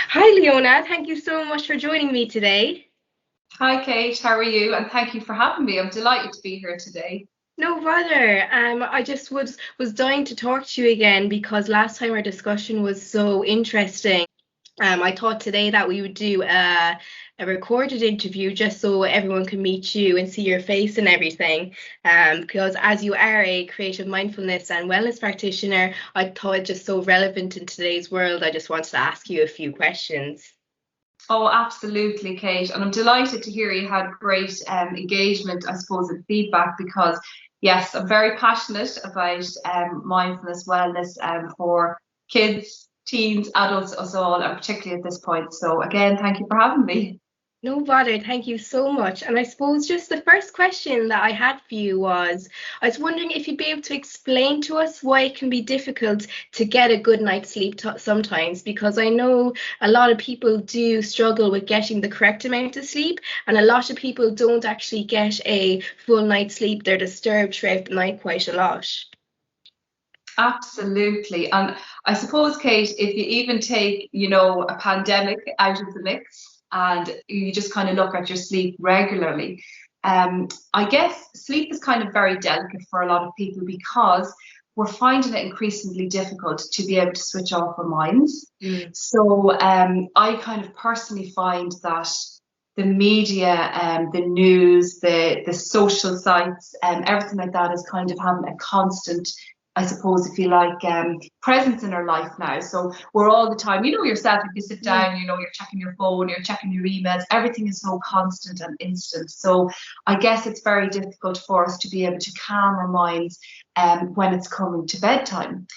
Hi, Leona. Thank you so much for joining me today. Hi Kate, how are you? And thank you for having me. I'm delighted to be here today. No bother. I just was dying to talk to you again because last time our discussion was so interesting. I thought today that we would do a recorded interview just so everyone can meet you and see your face and everything. Because as you are a creative mindfulness and wellness practitioner, I thought it just so relevant in today's world. I just wanted to ask you a few questions. Oh, absolutely, Kate. And I'm delighted to hear you had great engagement, I suppose, and feedback because, yes, I'm very passionate about mindfulness, wellness for kids, teens, adults, us all, and particularly at this point. So, again, thank you for having me. No bother, thank you so much. And I suppose just the first question that I had for you was, I was wondering if you'd be able to explain to us why it can be difficult to get a good night's sleep sometimes, because I know a lot of people do struggle with getting the correct amount of sleep, and a lot of people don't actually get a full night's sleep. They're disturbed throughout the night quite a lot. Absolutely. And I suppose, Kate, if you even take, a pandemic out of the mix and you just kind of look at your sleep regularly, I guess sleep is kind of very delicate for a lot of people because we're finding it increasingly difficult to be able to switch off our minds. Mm. So I kind of personally find that the media, the news, the social sites, everything like that is kind of having a constant, I suppose, if you like, presence in our life now. So we're all the time, you know yourself, if you sit Yeah. down, you're checking your phone, you're checking your emails, everything is so constant and instant. So I guess it's very difficult for us to be able to calm our minds when it's coming to bedtime.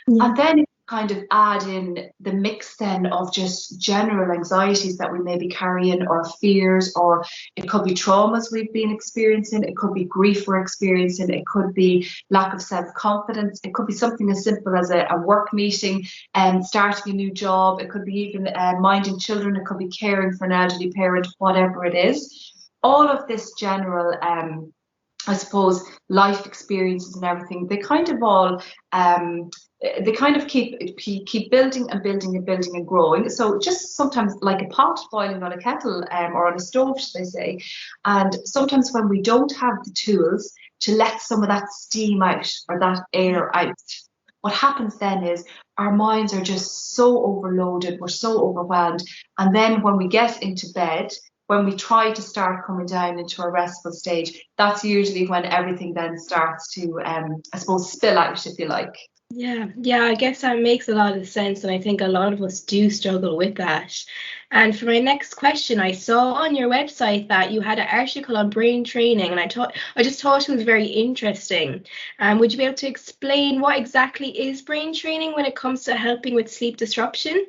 Yeah. And then kind of add in the mix then of just general anxieties that we maybe carry in, or fears, or it could be traumas we've been experiencing, it could be grief we're experiencing, it could be lack of self-confidence, it could be something as simple as a work meeting and starting a new job, it could be even minding children, it could be caring for an elderly parent, whatever it is. All of this general I suppose life experiences and everything, they kind of all they kind of keep building and building and building and growing. So just sometimes like a pot boiling on a kettle, or on a stove, should I say. And sometimes when we don't have the tools to let some of that steam out or that air out, what happens then is our minds are just so overloaded, we're so overwhelmed. And then when we get into bed, when we try to start coming down into a restful stage, that's usually when everything then starts to, I suppose, spill out, if you like. Yeah, I guess that makes a lot of sense, and I think a lot of us do struggle with that. And for my next question, I saw on your website that you had an article on brain training, and I just thought it was very interesting. Would you be able to explain what exactly is brain training when it comes to helping with sleep disruption?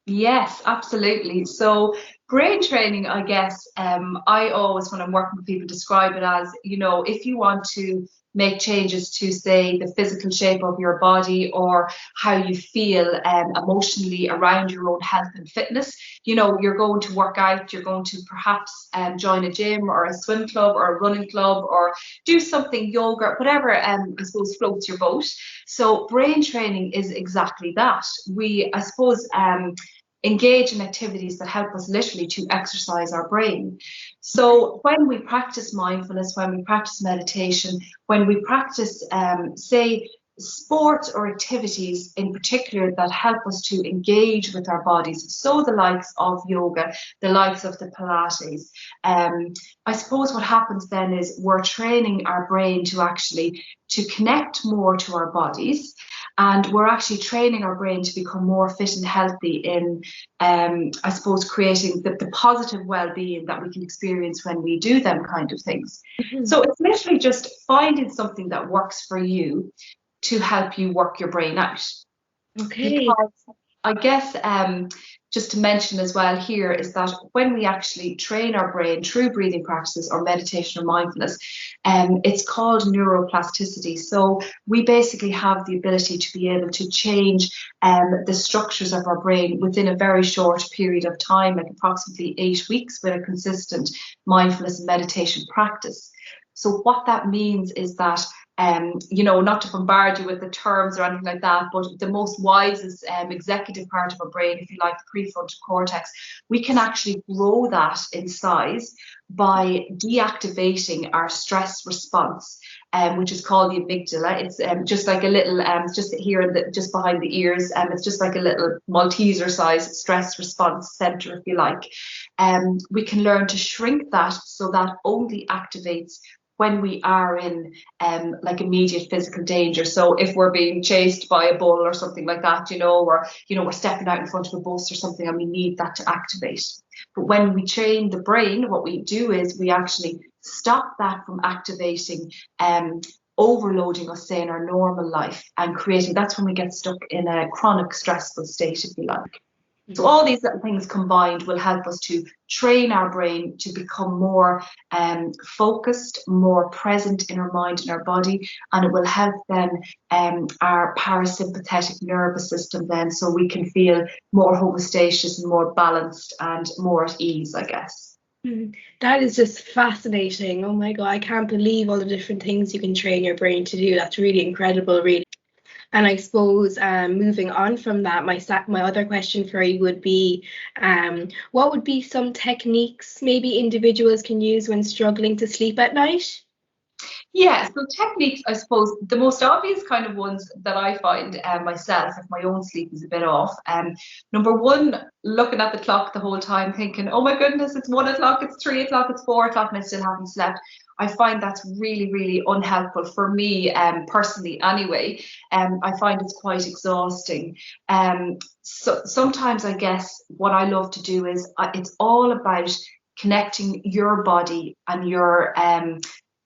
Yes, absolutely. So, brain training, I guess, I always, when I'm working with people, describe it as, if you want to make changes to, say, the physical shape of your body or how you feel emotionally around your own health and fitness, you're going to work out, you're going to perhaps join a gym or a swim club or a running club or do something, yoga, whatever, I suppose, floats your boat. So, brain training is exactly that. I suppose, engage in activities that help us literally to exercise our brain. So when we practice mindfulness, when we practice meditation, when we practice, say, sports or activities in particular that help us to engage with our bodies, so the likes of yoga, the likes of the Pilates, I suppose what happens then is we're training our brain to actually to connect more to our bodies, and we're actually training our brain to become more fit and healthy in, I suppose, creating the positive well-being that we can experience when we do them kind of things. Mhm. So it's literally just finding something that works for you to help you work your brain out. Okay. Because I guess, just to mention as well here is that when we actually train our brain through breathing practices or meditation or mindfulness, it's called neuroplasticity. So we basically have the ability to be able to change the structures of our brain within a very short period of time, like approximately 8 weeks, with a consistent mindfulness and meditation practice. So what that means is that you know, not to bombard you with the terms or anything like that, but the most wisest executive part of our brain, if you like, the prefrontal cortex, we can actually grow that in size by deactivating our stress response, which is called the amygdala. It's just like a little, it's just here, just behind the ears, it's just like a little Malteser size stress response center, if you like. We can learn to shrink that so that only activates when we are in like immediate physical danger. So if we're being chased by a bull or something like that, you know, or, you know, we're stepping out in front of a bus or something and we need that to activate. But when we train the brain, what we do is we actually stop that from activating, overloading us, say, in our normal life and creating, that's when we get stuck in a chronic stressful state, if you like. So all these little things combined will help us to train our brain to become more focused, more present in our mind and our body, and it will help then our parasympathetic nervous system then, so we can feel more homeostasis and more balanced and more at ease, I guess. That is just fascinating. Oh my God, I can't believe all the different things you can train your brain to do. That's really incredible, really. And I suppose moving on from that, my other question for you would be, what would be some techniques maybe individuals can use when struggling to sleep at night? Yeah, so techniques, I suppose, the most obvious kind of ones that I find myself, if my own sleep is a bit off, number one, looking at the clock the whole time, thinking, oh my goodness, it's 1 o'clock, it's 3 o'clock, it's 4 o'clock, and I still haven't slept. I find that's really, really unhelpful for me personally anyway. I find it's quite exhausting. So sometimes I guess what I love to do is it's all about connecting your body and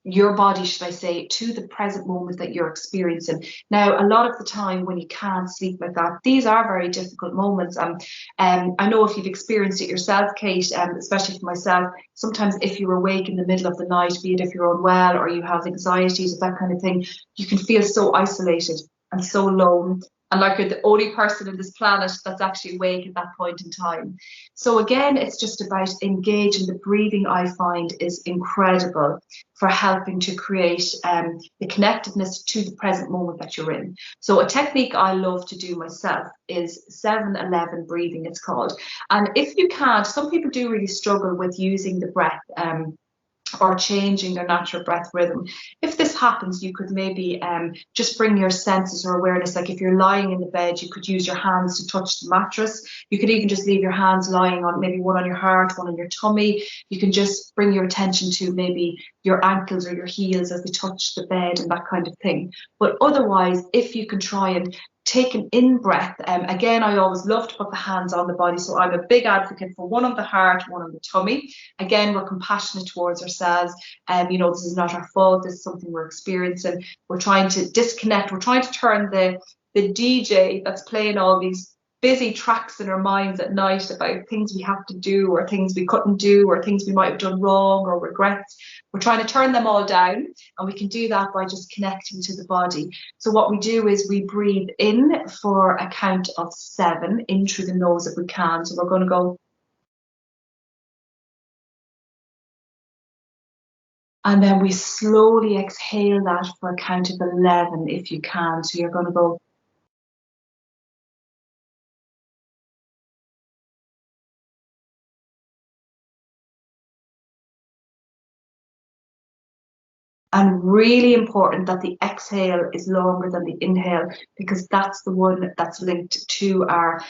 your body, should I say, to the present moment that you're experiencing. Now, a lot of the time when you can't sleep like that, these are very difficult moments. I know if you've experienced it yourself, Kate, especially for myself, sometimes if you're awake in the middle of the night, be it if you're unwell or you have anxieties, that kind of thing, you can feel so isolated and so alone, and like you're the only person on this planet that's actually awake at that point in time. So again, it's just about engaging. The breathing, I find, is incredible for helping to create the connectedness to the present moment that you're in. So a technique I love to do myself is 7-11 breathing, it's called. And if you can't, some people do really struggle with using the breath, or changing their natural breath rhythm. If this happens, you could maybe just bring your senses or awareness. Like if you're lying in the bed, you could use your hands to touch the mattress. You could even just leave your hands lying on, maybe one on your heart, one on your tummy. You can just bring your attention to maybe your ankles or your heels as they touch the bed and that kind of thing. But otherwise, if you can try and take an in-breath. Again, I always love to put the hands on the body. So I'm a big advocate for one on the heart, one on the tummy. Again, we're compassionate towards ourselves. You know, this is not our fault. This is something we're experiencing. We're trying to disconnect. We're trying to turn the DJ that's playing all these busy tracks in our minds at night about things we have to do or things we couldn't do or things we might have done wrong or regrets. We're trying to turn them all down, and we can do that by just connecting to the body. So what we do is we breathe in for a count of 7 in through the nose if we can. So we're going to go. And then we slowly exhale that for a count of 11 if you can. So you're going to go. And really important that the exhale is longer than the inhale, because that's the one that's linked to our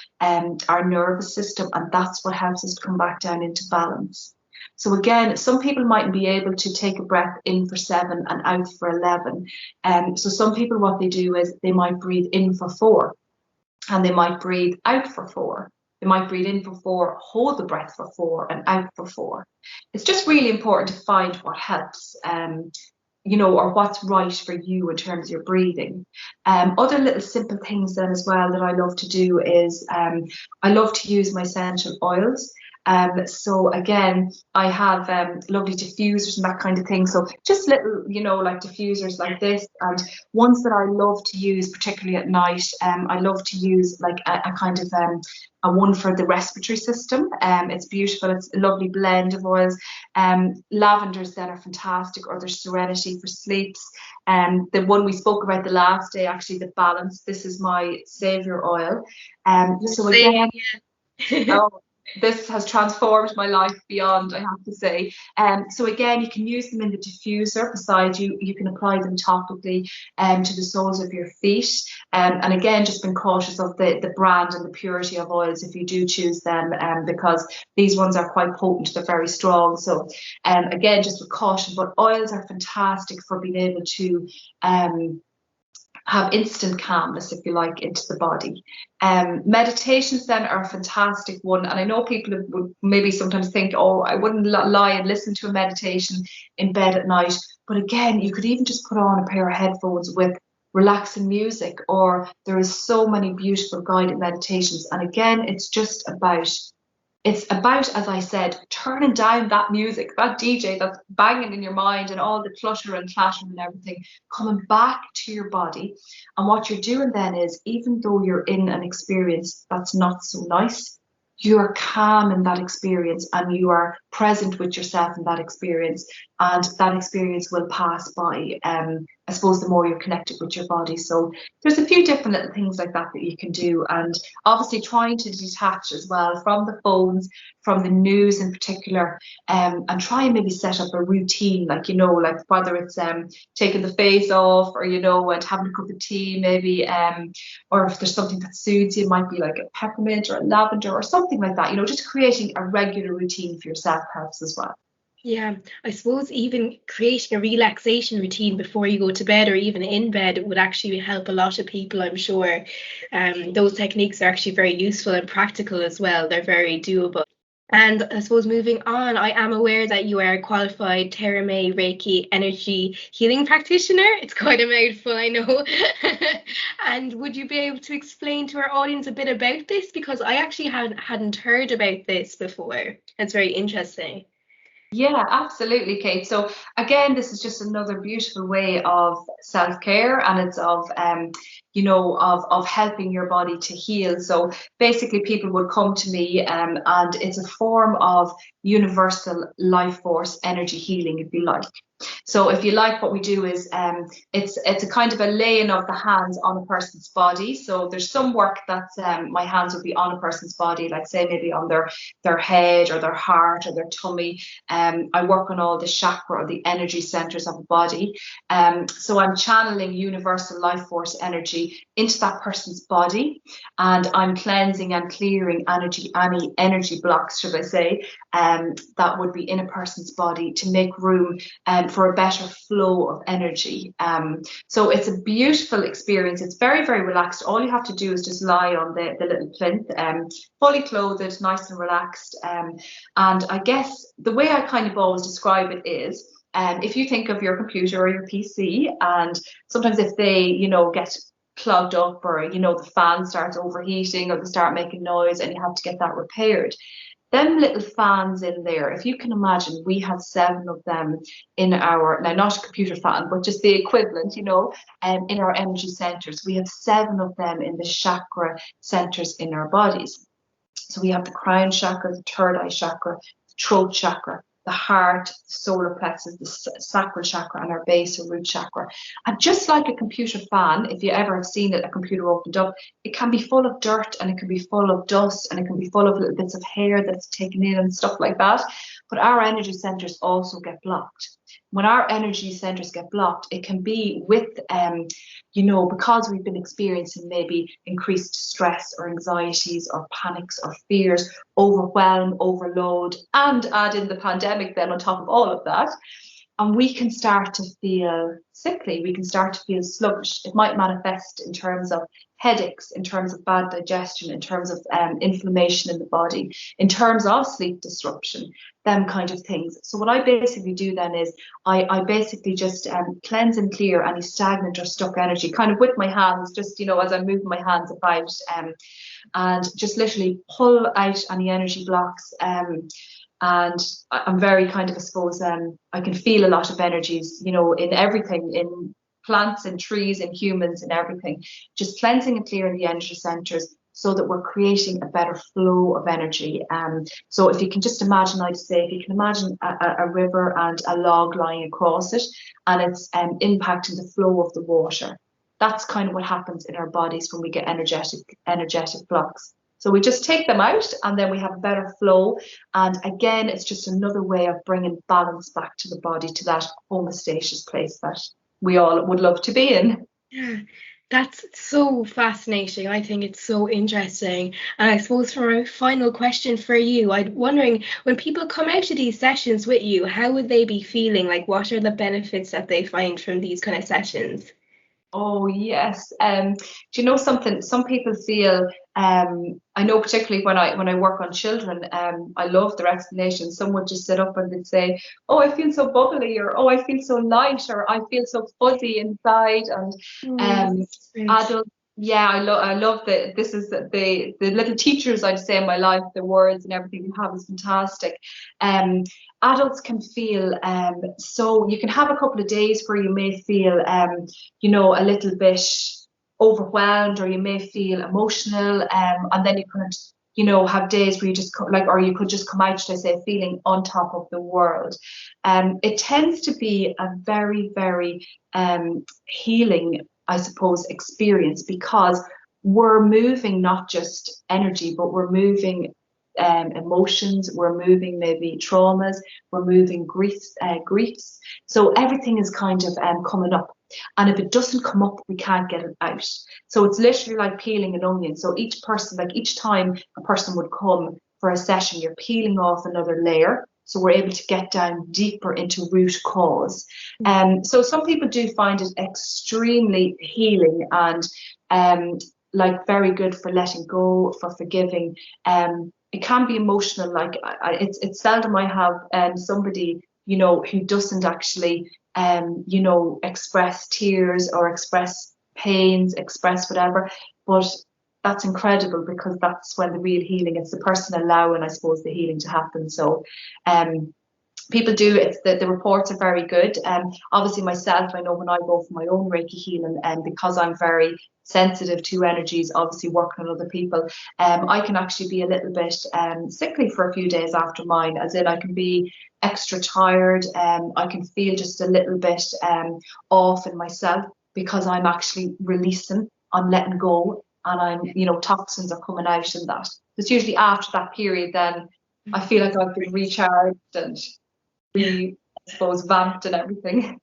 nervous system, and that's what helps us to come back down into balance. So again, some people mightn't be able to take a breath in for 7 and out for 11. So some people, what they do is they might breathe in for 4 and they might breathe out for 4. They might breathe in for 4, hold the breath for 4 and out for 4. It's just really important to find what helps. You know, or what's right for you in terms of your breathing. Other little simple things then as well that I love to do is I love to use my essential oils. So again, I have lovely diffusers and that kind of thing. So just little, like diffusers like this, and ones that I love to use, particularly at night. I love to use like a kind of a one for the respiratory system. It's beautiful. It's a lovely blend of oils. Lavenders then are fantastic, or there's Serenity for sleeps. The one we spoke about the last day, actually, the Balance. This is my savior oil. So again, oh, this has transformed my life beyond, I have to say. So again, you can use them in the diffuser beside you. You can apply them topically to the soles of your feet. And again, just been cautious of the brand and the purity of oils if you do choose them, because these ones are quite potent. They're very strong. So again, just with caution. But oils are fantastic for being able to have instant calmness, if you like, into the body. Meditations then are a fantastic one. And I know people would maybe sometimes think, oh, I wouldn't lie and listen to a meditation in bed at night. But again, you could even just put on a pair of headphones with relaxing music, or there is so many beautiful guided meditations. And again, it's about, as I said, turning down that music, that DJ that's banging in your mind and all the clutter and clatter and everything, coming back to your body. And what you're doing then is, even though you're in an experience that's not so nice, you are calm in that experience and you are present with yourself in that experience. And that experience will pass by, I suppose, the more you're connected with your body. So there's a few different little things like that that you can do. And obviously trying to detach as well from the phones, from the news in particular, and try and maybe set up a routine, like, like whether it's taking the face off, or, and having a cup of tea maybe, or if there's something that soothes you, it might be like a peppermint or a lavender or something like that, just creating a regular routine for yourself helps as well. Yeah, I suppose even creating a relaxation routine before you go to bed, or even in bed, would actually help a lot of people, I'm sure. Those techniques are actually very useful and practical as well. They're very doable. And I suppose moving on, I am aware that you are a qualified Terame Reiki energy healing practitioner. It's quite a mouthful, I know. And would you be able to explain to our audience a bit about this? Because I actually hadn't heard about this before. It's very interesting. Yeah, absolutely, Kate. So again, this is just another beautiful way of self-care, and it's of of helping your body to heal. So basically, people would come to me, and it's a form of universal life force energy healing, if you like. So if you like, what we do is it's a kind of a laying of the hands on a person's body. So there's some work that my hands will be on a person's body, like say maybe on their head or their heart or their tummy. I work on all the chakra or the energy centers of the body. So I'm channeling universal life force energy into that person's body, and I'm cleansing and clearing any energy blocks, should I say, that would be in a person's body, to make room for a better flow of energy. So it's a beautiful experience. It's very, very relaxed. All you have to do is just lie on the little plinth, fully clothed, nice and relaxed. And I guess the way I kind of always describe it is, if you think of your computer or your PC, and sometimes if they, get clogged up, or, the fan starts overheating, or they start making noise, and you have to get that repaired. Them little fans in there, if you can imagine, we have 7 of them in our, now not a computer fan, but just the equivalent, in our energy centers. We have 7 of them in the chakra centers in our bodies. So we have the crown chakra, the third eye chakra, the throat chakra, the heart, the solar plexus, the sacral chakra, and our base or root chakra. And just like a computer fan, if you ever have seen it, a computer opened up, it can be full of dirt, and it can be full of dust, and it can be full of little bits of hair that's taken in and stuff like that. But our energy centers also get blocked. When our energy centers get blocked, it can be with, because we've been experiencing maybe increased stress or anxieties or panics or fears, overwhelm, overload, and add in the pandemic then on top of all of that. and we can start to feel sickly. We can start to feel sluggish. It might manifest in terms of headaches, in terms of bad digestion, in terms of inflammation in the body, in terms of sleep disruption, them kind of things. So what I basically do then is I basically just cleanse and clear any stagnant or stuck energy, kind of with my hands, just, as I'm moving my hands about, and just literally pull out any energy blocks. And I'm very kind of, I suppose, I can feel a lot of energies, in everything, in plants and trees and humans and everything. Just cleansing and clearing the energy centers so that we're creating a better flow of energy. So if you can just imagine, I'd say, if you can imagine a river and a log lying across it, and it's impacting the flow of the water. That's kind of what happens in our bodies when we get energetic blocks. So we just take them out and then we have a better flow. And again, it's just another way of bringing balance back to the body, to that homeostasis place that we all would love to be in. Yeah, that's so fascinating. I think it's so interesting. And I suppose for my final question for you, I'm wondering, when people come out to these sessions with you, how would they be feeling? Like, what are the benefits that they find from these kind of sessions? Oh yes. Do you know something? Some people feel. I know particularly when I work on children. I love their explanations. Some would just sit up and they'd say, "Oh, I feel so bubbly," or "Oh, I feel so light," or "I feel so fuzzy inside." And Oh, um, great. adults. Yeah, I love that. This is the little teachers I'd say in my life. The words and everything you have is fantastic. Um, Adults can feel so. You can have a couple of days where you may feel a little bit overwhelmed, or you may feel emotional, and then you could, have days where you just or you could just come out, should I say, feeling on top of the world. It tends to be a very, very healing, I suppose, experience, because we're moving not just energy, but we're moving emotions, we're moving maybe traumas, we're moving griefs. So everything is kind of coming up. And if it doesn't come up, we can't get it out. So it's literally like peeling an onion. So each person, like each time a person would come for a session, you're peeling off another layer. So we're able to get down deeper into root cause. So some people do find it extremely healing and like very good for letting go, for forgiving. It can be emotional. Like it's seldom I have somebody who doesn't actually express tears or express pains, express whatever. But that's incredible, because that's when the real healing. It's the person allowing, I suppose, the healing to happen. So people do, it's the reports are very good. Obviously myself, I know when I go for my own Reiki healing, and because I'm very sensitive to energies, obviously working on other people, I can actually be a little bit sickly for a few days after mine, as in I can be extra tired. I can feel just a little bit off in myself, because I'm actually releasing, I'm letting go, and I'm, toxins are coming out in that. It's usually after that period then I feel like I've been recharged and Yeah. really, I suppose, vamped and everything.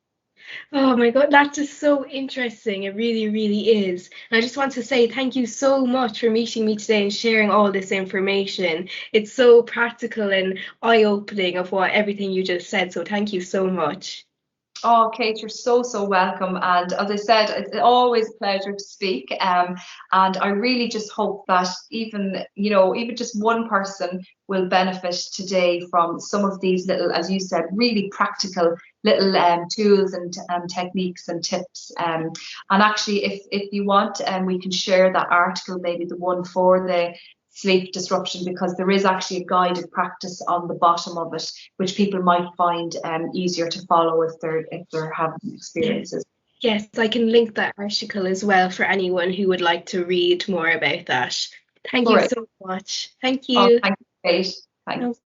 Oh my God, that's just so interesting. It really, really is. And I just want to say thank you so much for meeting me today and sharing all this information. It's so practical and eye-opening of what everything you just said. So thank you so much. Oh, Kate, you're so, so welcome. And as I said, it's always a pleasure to speak. And I really just hope that even just one person will benefit today from some of these little, as you said, really practical little tools and techniques and tips. And actually, if you want, we can share that article, maybe the one for the sleep disruption, because there is actually a guided practice on the bottom of it, which people might find easier to follow if they're having Yeah. experiences. Yes, I can link that article as well for anyone who would like to read more about that. Thank you Great. so much. Thank Oh, you. thank you, Kate. Thanks.